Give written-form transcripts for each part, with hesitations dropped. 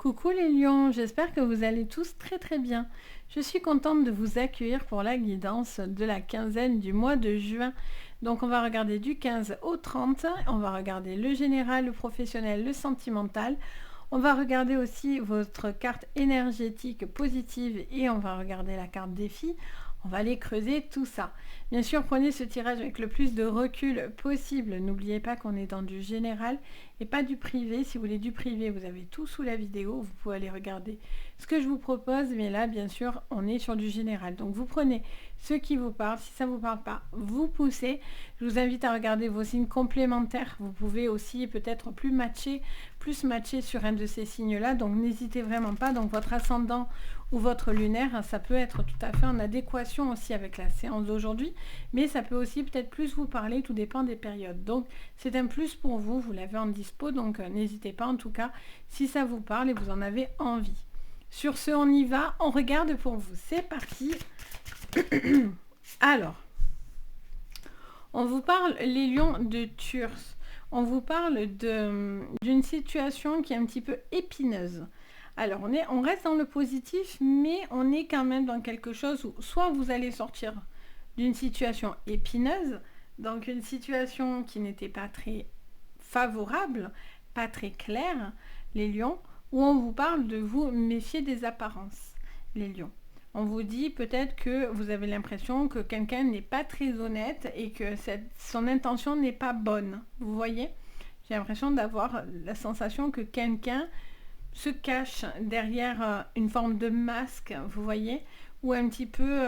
Coucou les lions, j'espère que vous allez tous très très bien. Je suis contente de vous accueillir pour la guidance de la quinzaine du mois de juin. Donc on va regarder du 15 au 30, on va regarder le général, le professionnel, le sentimental. On va regarder aussi votre carte énergétique positive et on va regarder la carte défi. On va aller creuser tout ça. Bien sûr, prenez ce tirage avec le plus de recul possible. N'oubliez pas qu'on est dans du général et pas du privé. Si vous voulez du privé, vous avez tout sous la vidéo. Vous pouvez aller regarder ce que je vous propose. Mais là, bien sûr, on est sur du général. Donc, vous prenez ce qui vous parle. Si ça ne vous parle pas, vous poussez. Je vous invite à regarder vos signes complémentaires. Vous pouvez aussi peut-être plus matcher sur un de ces signes-là. Donc, n'hésitez vraiment pas. Donc, votre ascendant ou votre lunaire, ça peut être tout à fait en adéquation aussi avec la séance d'aujourd'hui, mais ça peut aussi peut-être plus vous parler, tout dépend des périodes. Donc c'est un plus pour vous, vous l'avez en dispo, donc n'hésitez pas en tout cas si ça vous parle et vous en avez envie. Sur ce, on y va, on regarde pour vous, c'est parti. Alors, on vous parle les lions de Thurs, on vous parle d'une situation qui est un petit peu épineuse. Alors, on reste dans le positif, mais on est quand même dans quelque chose où soit vous allez sortir d'une situation épineuse, donc une situation qui n'était pas très favorable, pas très claire, les lions, où on vous parle de vous méfier des apparences, les lions. On vous dit peut-être que vous avez l'impression que quelqu'un n'est pas très honnête et que son intention n'est pas bonne. Vous voyez ? J'ai l'impression d'avoir la sensation que quelqu'un se cache derrière une forme de masque, vous voyez, ou un petit peu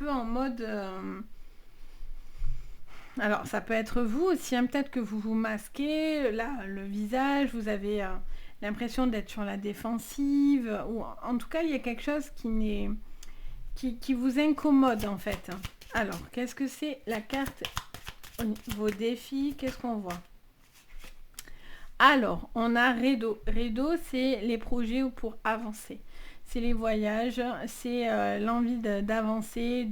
en mode... Alors, ça peut être vous aussi, hein, peut-être que vous vous masquez, là, le visage, vous avez l'impression d'être sur la défensive, ou en tout cas, il y a quelque chose qui vous incommode, en fait. Alors, qu'est-ce que c'est la carte vos défis, qu'est-ce qu'on voit? Alors, on a Rideau. Rideau, c'est les projets pour avancer. C'est les voyages, c'est l'envie d'avancer,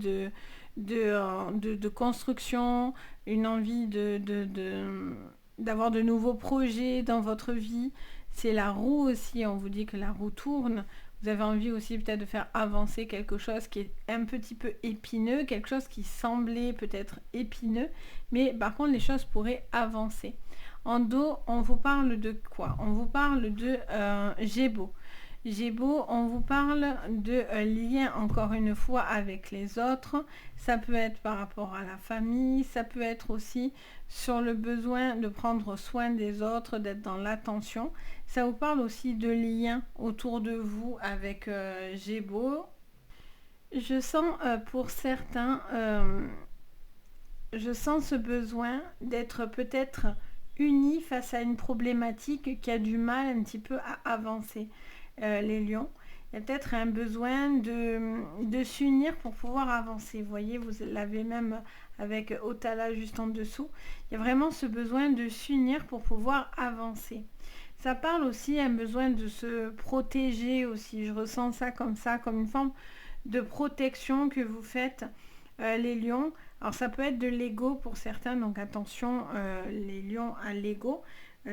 de construction, une envie d'avoir de nouveaux projets dans votre vie. C'est la roue aussi, on vous dit que la roue tourne. Vous avez envie aussi peut-être de faire avancer quelque chose qui est un petit peu épineux, quelque chose qui semblait peut-être épineux, mais par contre les choses pourraient avancer. En dos, on vous parle de quoi? On vous parle de Gémeaux. Gémeaux, on vous parle de lien encore une fois avec les autres. Ça peut être par rapport à la famille, ça peut être aussi sur le besoin de prendre soin des autres, d'être dans l'attention. Ça vous parle aussi de liens autour de vous avec Gémeaux. Je sens pour certains, je sens ce besoin d'être peut-être unis face à une problématique qui a du mal un petit peu à avancer. Les lions, il y a peut-être un besoin de s'unir pour pouvoir avancer. Vous voyez, vous l'avez même avec Otala juste en dessous. Il y a vraiment ce besoin de s'unir pour pouvoir avancer. Ça parle aussi un besoin de se protéger aussi. Je ressens ça, comme une forme de protection que vous faites, les lions. Alors ça peut être de l'ego pour certains, donc attention les lions à l'ego.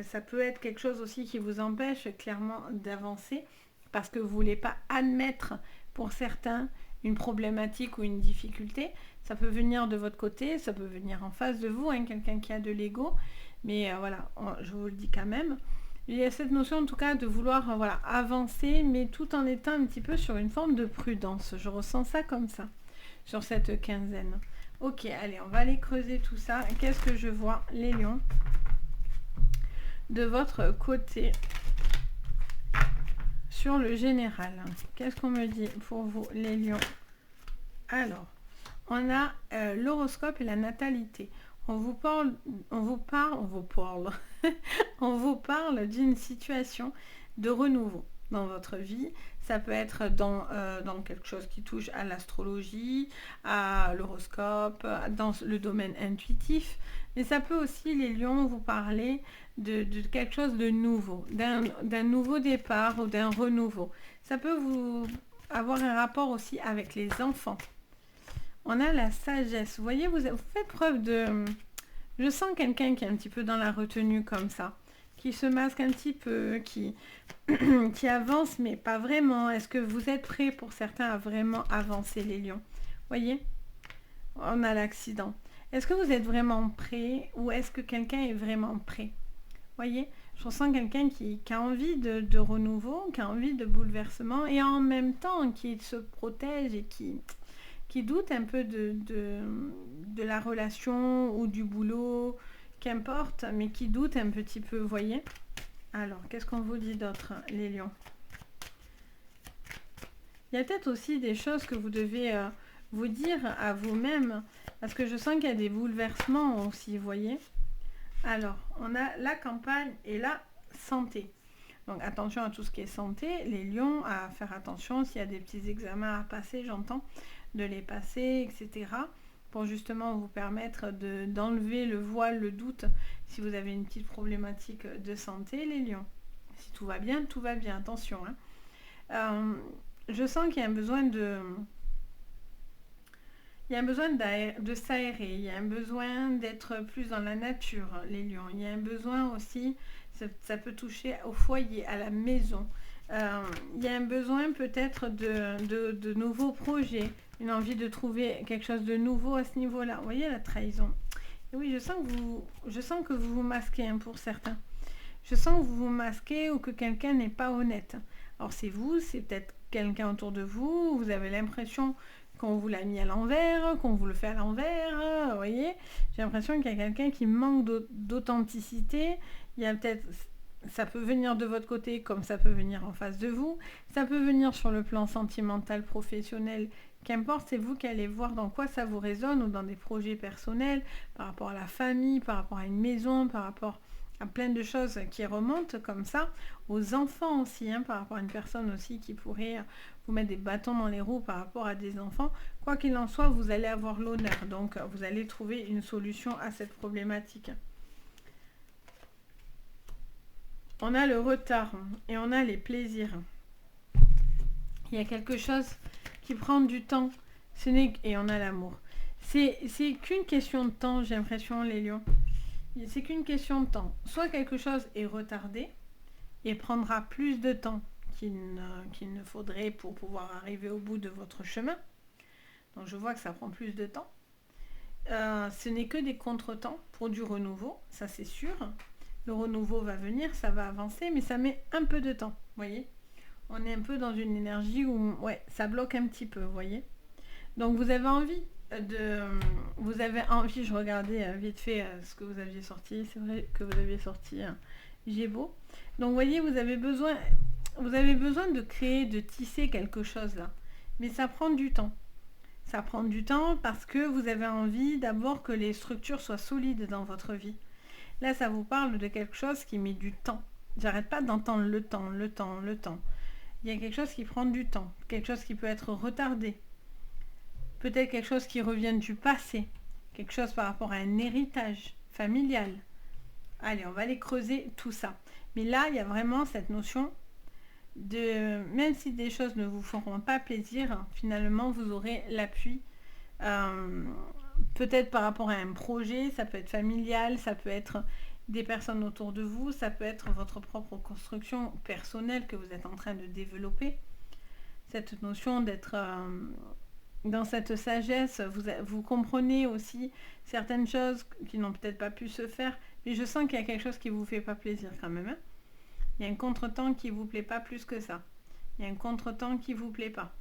Ça peut être quelque chose aussi qui vous empêche clairement d'avancer parce que vous ne voulez pas admettre pour certains une problématique ou une difficulté. Ça peut venir de votre côté, ça peut venir en face de vous, hein, quelqu'un qui a de l'ego. Mais voilà, je vous le dis quand même. Il y a cette notion en tout cas de vouloir avancer, mais tout en étant un petit peu sur une forme de prudence. Je ressens ça comme ça, sur cette quinzaine. Ok, allez, on va aller creuser tout ça. Qu'est-ce que je vois, les lions, de votre côté sur le général? Qu'est-ce qu'on me dit pour vous, les lions? Alors, on a l'horoscope et la natalité. On vous parle on vous parle d'une situation de renouveau dans votre vie. Ça peut être dans quelque chose qui touche à l'astrologie, à l'horoscope, dans le domaine intuitif. Mais ça peut aussi, les lions, vous parler de quelque chose de nouveau, d'un nouveau départ ou d'un renouveau. Ça peut vous avoir un rapport aussi avec les enfants. On a la sagesse. Vous voyez, vous faites preuve de... Je sens quelqu'un qui est un petit peu dans la retenue comme ça, qui se masque un petit peu, qui, qui avance, mais pas vraiment. Est-ce que vous êtes prêts pour certains à vraiment avancer, les lions? Voyez, on a l'accident. Est-ce que vous êtes vraiment prêts ou est-ce que quelqu'un est vraiment prêt? Voyez, je ressens quelqu'un qui a envie de renouveau, qui a envie de bouleversement et en même temps qui se protège et qui doute un peu de la relation ou du boulot, qu'importe, mais qui doute un petit peu, voyez. Alors, qu'est-ce qu'on vous dit d'autre, les lions? Il y a peut-être aussi des choses que vous devez vous dire à vous-même, parce que je sens qu'il y a des bouleversements aussi, voyez. Alors, on a la campagne et la santé. Donc, attention à tout ce qui est santé. Les lions, à faire attention s'il y a des petits examens à passer, j'entends, de les passer, etc. Pour justement vous permettre d'enlever le voile, le doute, si vous avez une petite problématique de santé, les lions. Si tout va bien, attention. Hein. Je sens qu'il y a un besoin de s'aérer, il y a un besoin d'être plus dans la nature, les lions. Il y a un besoin aussi, ça peut toucher au foyer, à la maison. Il y a un besoin peut-être de nouveaux projets, une envie de trouver quelque chose de nouveau à ce niveau-là. Vous voyez la trahison. Et oui, je sens que vous vous masquez hein, pour certains. Je sens que vous vous masquez ou que quelqu'un n'est pas honnête. Alors c'est vous, c'est peut-être quelqu'un autour de vous, vous avez l'impression qu'on vous l'a mis à l'envers, qu'on vous le fait à l'envers, vous voyez. J'ai l'impression qu'il y a quelqu'un qui manque d'authenticité. Il y a peut-être, ça peut venir de votre côté comme ça peut venir en face de vous. Ça peut venir sur le plan sentimental, professionnel, qu'importe, c'est vous qui allez voir dans quoi ça vous résonne ou dans des projets personnels, par rapport à la famille, par rapport à une maison, par rapport à plein de choses qui remontent comme ça, aux enfants aussi, hein, par rapport à une personne aussi qui pourrait vous mettre des bâtons dans les roues par rapport à des enfants. Quoi qu'il en soit, vous allez avoir l'honneur, donc vous allez trouver une solution à cette problématique. On a le retard et on a les plaisirs. Il y a quelque chose qui prend du temps, et on a l'amour. C'est qu'une question de temps, j'ai l'impression, les lions. C'est qu'une question de temps. Soit quelque chose est retardé et prendra plus de temps qu'il ne faudrait pour pouvoir arriver au bout de votre chemin. Donc je vois que ça prend plus de temps. Ce n'est que des contretemps pour du renouveau, ça c'est sûr. Le renouveau va venir, ça va avancer, mais ça met un peu de temps, vous voyez. On est un peu dans une énergie où ouais, ça bloque un petit peu, vous voyez. Donc vous avez envie je regardais vite fait ce que vous aviez sorti, c'est vrai que vous aviez sorti Gémeaux. Donc vous voyez, vous avez besoin de créer, de tisser quelque chose là, mais ça prend du temps. Ça prend du temps parce que vous avez envie d'abord que les structures soient solides dans votre vie. Là, ça vous parle de quelque chose qui met du temps. J'arrête pas d'entendre le temps. Il y a quelque chose qui prend du temps, quelque chose qui peut être retardé. Peut-être quelque chose qui revient du passé, quelque chose par rapport à un héritage familial. Allez, on va aller creuser tout ça. Mais là, il y a vraiment cette notion de, même si des choses ne vous feront pas plaisir, finalement, vous aurez l'appui. Peut-être par rapport à un projet, ça peut être familial, ça peut être des personnes autour de vous, ça peut être votre propre construction personnelle que vous êtes en train de développer. Cette notion d'être dans cette sagesse, vous comprenez aussi certaines choses qui n'ont peut-être pas pu se faire, mais je sens qu'il y a quelque chose qui ne vous fait pas plaisir quand même. Hein. Il y a un contretemps qui ne vous plaît pas plus que ça. Il y a un contretemps qui ne vous plaît pas.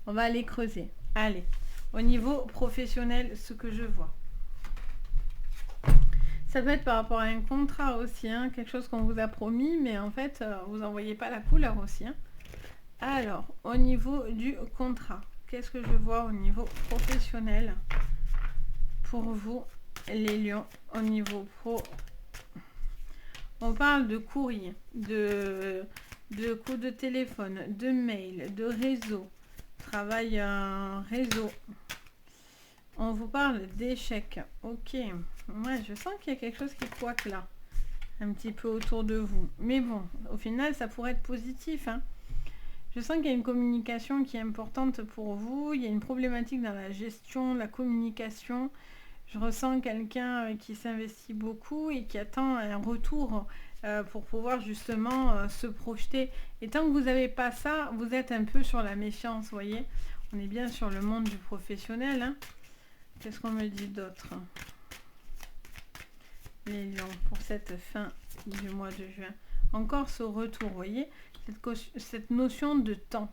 On va aller creuser. Allez, au niveau professionnel, ce que je vois. Ça peut être par rapport à un contrat aussi, hein, quelque chose qu'on vous a promis, mais en fait, vous n'en voyez pas la couleur aussi. Hein. Alors, au niveau du contrat, qu'est-ce que je vois au niveau professionnel pour vous, les lions, au niveau pro? On parle de courrier, de coups de téléphone, de mail, de réseau, travail réseau. On vous parle d'échecs. Ok, moi je sens qu'il y a quelque chose qui couac là, un petit peu autour de vous. Mais bon, au final, ça pourrait être positif, hein. Je sens qu'il y a une communication qui est importante pour vous. Il y a une problématique dans la gestion, la communication. Je ressens quelqu'un qui s'investit beaucoup et qui attend un retour pour pouvoir justement se projeter. Et tant que vous n'avez pas ça, vous êtes un peu sur la méfiance, vous voyez. On est bien sur le monde du professionnel. Hein. Qu'est-ce qu'on me dit d'autre? Les lions, pour cette fin du mois de juin. Encore ce retour, vous voyez, cette notion de temps.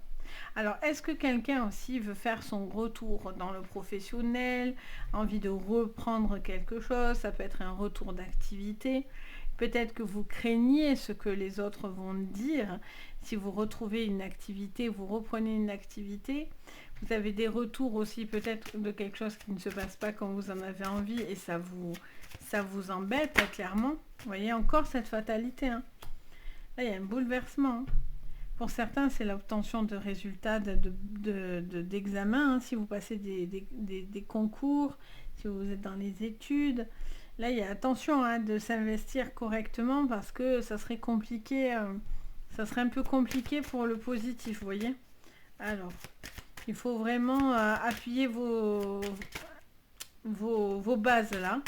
Alors, est-ce que quelqu'un aussi veut faire son retour dans le professionnel, envie de reprendre quelque chose? Ça peut être un retour d'activité. Peut-être que vous craignez ce que les autres vont dire. Si vous retrouvez une activité, vous reprenez une activité. Vous avez des retours aussi peut-être de quelque chose qui ne se passe pas comme vous en avez envie et ça vous embête, clairement. Vous voyez encore cette fatalité. Hein. Là, il y a un bouleversement. Pour certains, c'est l'obtention de résultats d'examen. Hein, si vous passez des concours, si vous êtes dans les études. Là, il y a attention hein, de s'investir correctement parce que ça serait compliqué. Ça serait un peu compliqué pour le positif, vous voyez. Alors, il faut vraiment appuyer vos bases là.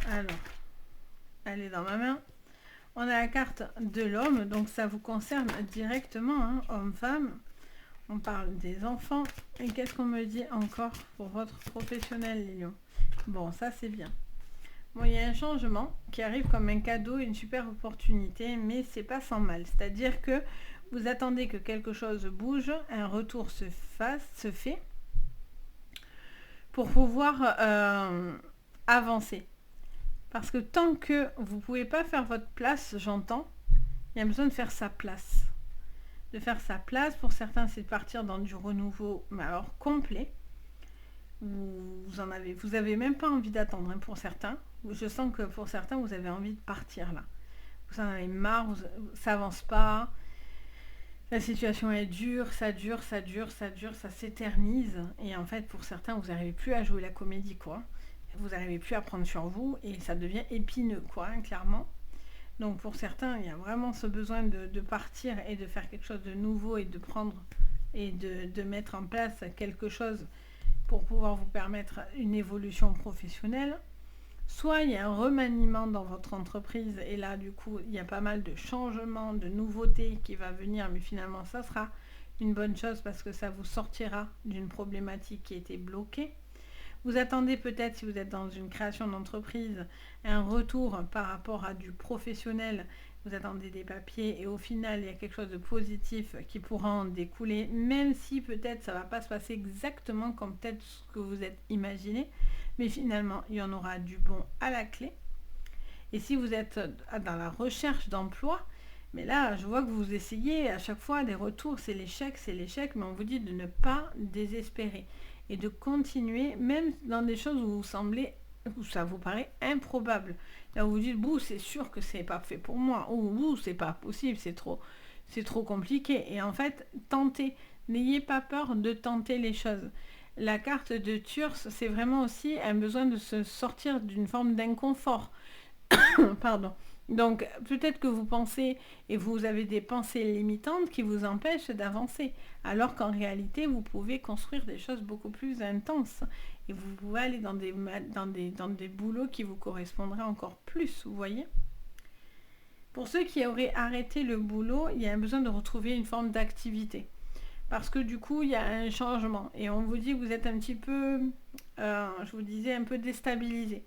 Alors, elle est dans ma main. On a la carte de l'homme, donc ça vous concerne directement, hein, homme-femme. On parle des enfants. Et qu'est-ce qu'on me dit encore pour votre professionnel, les lions? Bon, ça c'est bien. Bon, il y a un changement qui arrive comme un cadeau, une super opportunité, mais c'est pas sans mal. C'est-à-dire que vous attendez que quelque chose bouge, un retour se fait, pour pouvoir avancer. Parce que tant que vous ne pouvez pas faire votre place, j'entends, il y a besoin de faire sa place. De faire sa place, pour certains, c'est de partir dans du renouveau, mais alors complet. Vous avez même pas envie d'attendre, hein, pour certains. Je sens que pour certains, vous avez envie de partir là. Vous en avez marre, ça avance pas. La situation est dure, ça s'éternise. Et en fait, pour certains, vous n'arrivez plus à jouer la comédie, quoi. Vous n'arrivez plus à prendre sur vous et ça devient épineux, quoi, hein, clairement. Donc pour certains, il y a vraiment ce besoin de partir et de faire quelque chose de nouveau et de prendre et de mettre en place quelque chose pour pouvoir vous permettre une évolution professionnelle. Soit il y a un remaniement dans votre entreprise et là, du coup, il y a pas mal de changements, de nouveautés qui va venir, mais finalement, ça sera une bonne chose parce que ça vous sortira d'une problématique qui était bloquée. Vous attendez peut-être, si vous êtes dans une création d'entreprise, un retour par rapport à du professionnel. Vous attendez des papiers et au final, il y a quelque chose de positif qui pourra en découler, même si peut-être ça ne va pas se passer exactement comme peut-être ce que vous êtes imaginé. Mais finalement, il y en aura du bon à la clé. Et si vous êtes dans la recherche d'emploi, mais là, je vois que vous essayez à chaque fois des retours, c'est l'échec, mais on vous dit de ne pas désespérer et de continuer, même dans des choses où ça vous paraît improbable. Là, vous vous dites, c'est sûr que c'est pas fait pour moi, ou c'est pas possible, c'est trop compliqué. Et en fait, tentez, n'ayez pas peur de tenter les choses. La carte de Turse, c'est vraiment aussi un besoin de se sortir d'une forme d'inconfort. Pardon. Donc, peut-être que vous pensez et vous avez des pensées limitantes qui vous empêchent d'avancer, alors qu'en réalité, vous pouvez construire des choses beaucoup plus intenses et vous pouvez aller dans des boulots qui vous correspondraient encore plus, vous voyez. Pour ceux qui auraient arrêté le boulot, il y a un besoin de retrouver une forme d'activité. Parce que du coup, il y a un changement et on vous dit que vous êtes un petit peu, je vous disais, un peu déstabilisé.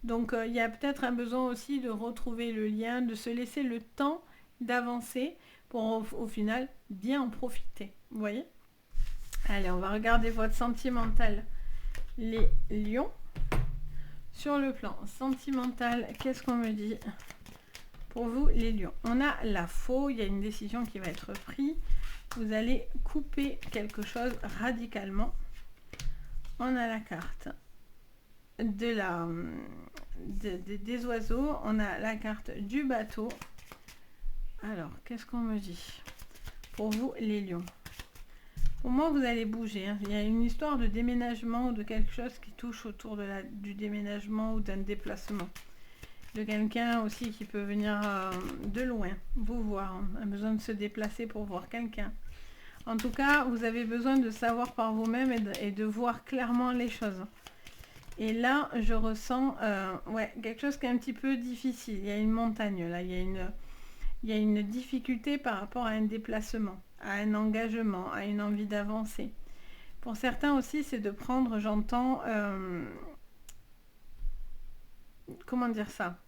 Donc, il y a peut-être un besoin aussi de retrouver le lien, de se laisser le temps d'avancer pour au final bien en profiter. Vous voyez? Allez, on va regarder votre sentimental, les lions. Sur le plan sentimental, qu'est-ce qu'on me dit pour vous, les lions? On a la faux, il y a une décision qui va être prise. Vous allez couper quelque chose radicalement. On a la carte des oiseaux, on a la carte du bateau. Alors, qu'est-ce qu'on me dit pour vous, les lions? Pour moi, vous allez bouger. Hein. Il y a une histoire de déménagement ou de quelque chose qui touche autour du déménagement ou d'un déplacement. De quelqu'un aussi qui peut venir de loin vous voir. Hein. A besoin de se déplacer pour voir quelqu'un. En tout cas, vous avez besoin de savoir par vous-même et de voir clairement les choses. Et là, je ressens ouais, quelque chose qui est un petit peu difficile. Il y a une montagne là, il y a une difficulté par rapport à un déplacement, à un engagement, à une envie d'avancer. Pour certains aussi, c'est de prendre, j'entends, comment dire ça?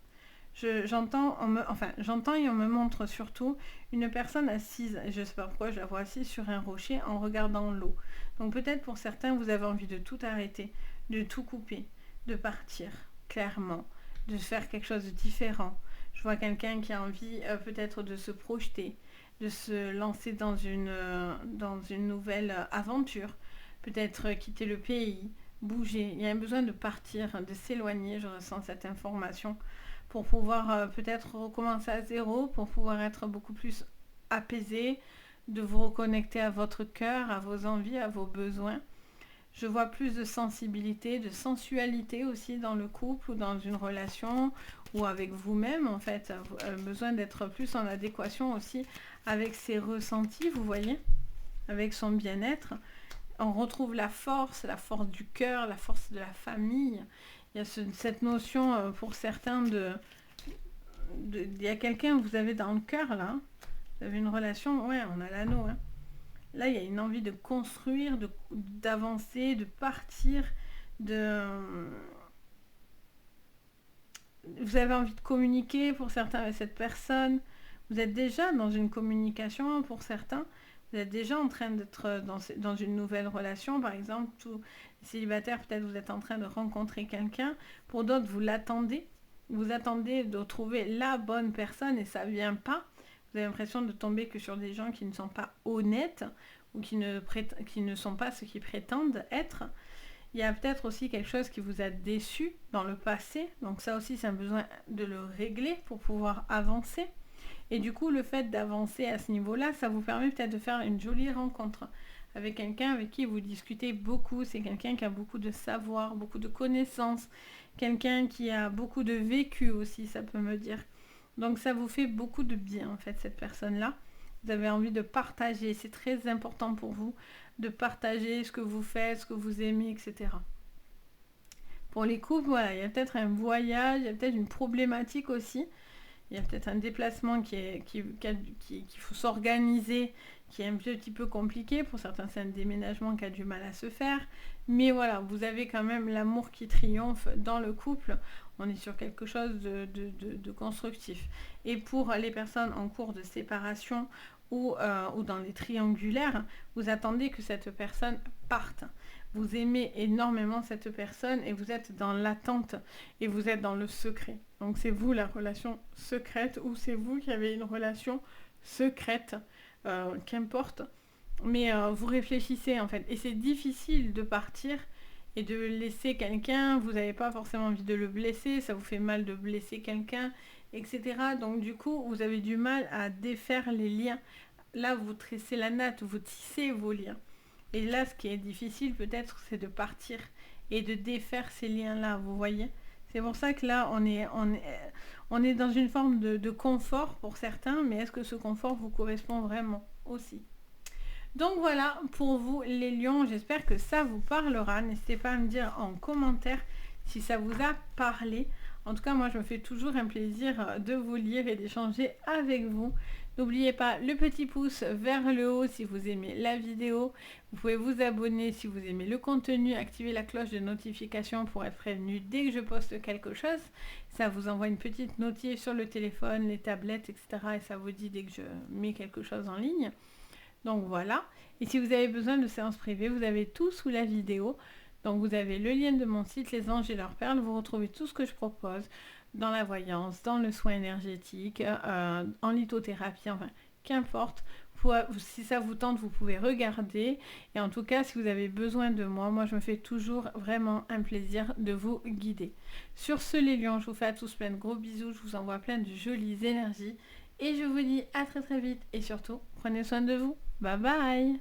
J'entends, enfin, j'entends et on me montre surtout une personne assise, je ne sais pas pourquoi je la vois assise sur un rocher en regardant l'eau. Donc peut-être pour certains, vous avez envie de tout arrêter, de tout couper, de partir, clairement, de faire quelque chose de différent. Je vois quelqu'un qui a envie peut-être de se projeter, de se lancer dans une nouvelle aventure, peut-être quitter le pays, bouger. Il y a un besoin de partir, de s'éloigner, je ressens cette information pour pouvoir peut-être recommencer à zéro, pour pouvoir être beaucoup plus apaisé, de vous reconnecter à votre cœur, à vos envies, à vos besoins. Je vois plus de sensibilité, de sensualité aussi dans le couple ou dans une relation ou avec vous-même en fait. Besoin d'être plus en adéquation aussi avec ses ressentis, vous voyez, avec son bien-être. On retrouve la force du cœur, la force de la famille. Il y a cette notion pour certains il y a quelqu'un que vous avez dans le cœur là. Vous avez une relation, ouais, on a l'anneau. Hein. Là, il y a une envie de construire, d'avancer, de partir, vous avez envie de communiquer pour certains avec cette personne. Vous êtes déjà dans une communication pour certains. Vous êtes déjà en train d'être dans une nouvelle relation. Par exemple, tous les célibataires, peut-être vous êtes en train de rencontrer quelqu'un. Pour d'autres, vous l'attendez. Vous attendez de trouver la bonne personne et ça ne vient pas. Vous avez l'impression de tomber que sur des gens qui ne sont pas honnêtes ou qui ne sont pas ce qu'ils prétendent être. Il y a peut-être aussi quelque chose qui vous a déçu dans le passé. Donc ça aussi, c'est un besoin de le régler pour pouvoir avancer. Et du coup, le fait d'avancer à ce niveau-là, ça vous permet peut-être de faire une jolie rencontre avec quelqu'un avec qui vous discutez beaucoup. C'est quelqu'un qui a beaucoup de savoir, beaucoup de connaissances. Quelqu'un qui a beaucoup de vécu aussi, ça peut me dire. Donc ça vous fait beaucoup de bien, en fait, cette personne-là. Vous avez envie de partager. C'est très important pour vous de partager ce que vous faites, ce que vous aimez, etc. Pour les couples, voilà, il y a peut-être un voyage, il y a peut-être une problématique aussi. Il y a peut-être un déplacement qu'il faut s'organiser, qui est un petit peu compliqué. Pour certains, c'est un déménagement qui a du mal à se faire. Mais voilà, vous avez quand même l'amour qui triomphe dans le couple. On est sur quelque chose de constructif. Et pour les personnes en cours de séparation ou dans les triangulaires, vous attendez que cette personne parte. Vous aimez énormément cette personne et vous êtes dans l'attente et vous êtes dans le secret. Donc c'est vous la relation secrète ou c'est vous qui avez une relation secrète, qu'importe. Mais vous réfléchissez en fait. Et c'est difficile de partir et de laisser quelqu'un. Vous n'avez pas forcément envie de le blesser. Ça vous fait mal de blesser quelqu'un, etc. Donc du coup, vous avez du mal à défaire les liens. Là, vous tressez la natte, vous tissez vos liens. Et là, ce qui est difficile peut-être, c'est de partir et de défaire ces liens-là, vous voyez. C'est pour ça que là, on est dans une forme de confort pour certains, mais est-ce que ce confort vous correspond vraiment aussi? Donc voilà pour vous les lions, j'espère que ça vous parlera. N'hésitez pas à me dire en commentaire si ça vous a parlé. En tout cas, moi, je me fais toujours un plaisir de vous lire et d'échanger avec vous. N'oubliez pas le petit pouce vers le haut si vous aimez la vidéo. Vous pouvez vous abonner si vous aimez le contenu, activer la cloche de notification pour être prévenu dès que je poste quelque chose. Ça vous envoie une petite notif sur le téléphone, les tablettes, etc. Et ça vous dit dès que je mets quelque chose en ligne. Donc voilà. Et si vous avez besoin de séances privées, vous avez tout sous la vidéo. Donc vous avez le lien de mon site, les anges et leurs perles. Vous retrouvez tout ce que je propose dans la voyance, dans le soin énergétique, en lithothérapie, enfin, qu'importe. Si ça vous tente, vous pouvez regarder. Et en tout cas, si vous avez besoin de moi, je me fais toujours vraiment un plaisir de vous guider. Sur ce, les lions, je vous fais à tous plein de gros bisous. Je vous envoie plein de jolies énergies. Et je vous dis à très très vite. Et surtout, prenez soin de vous. Bye bye.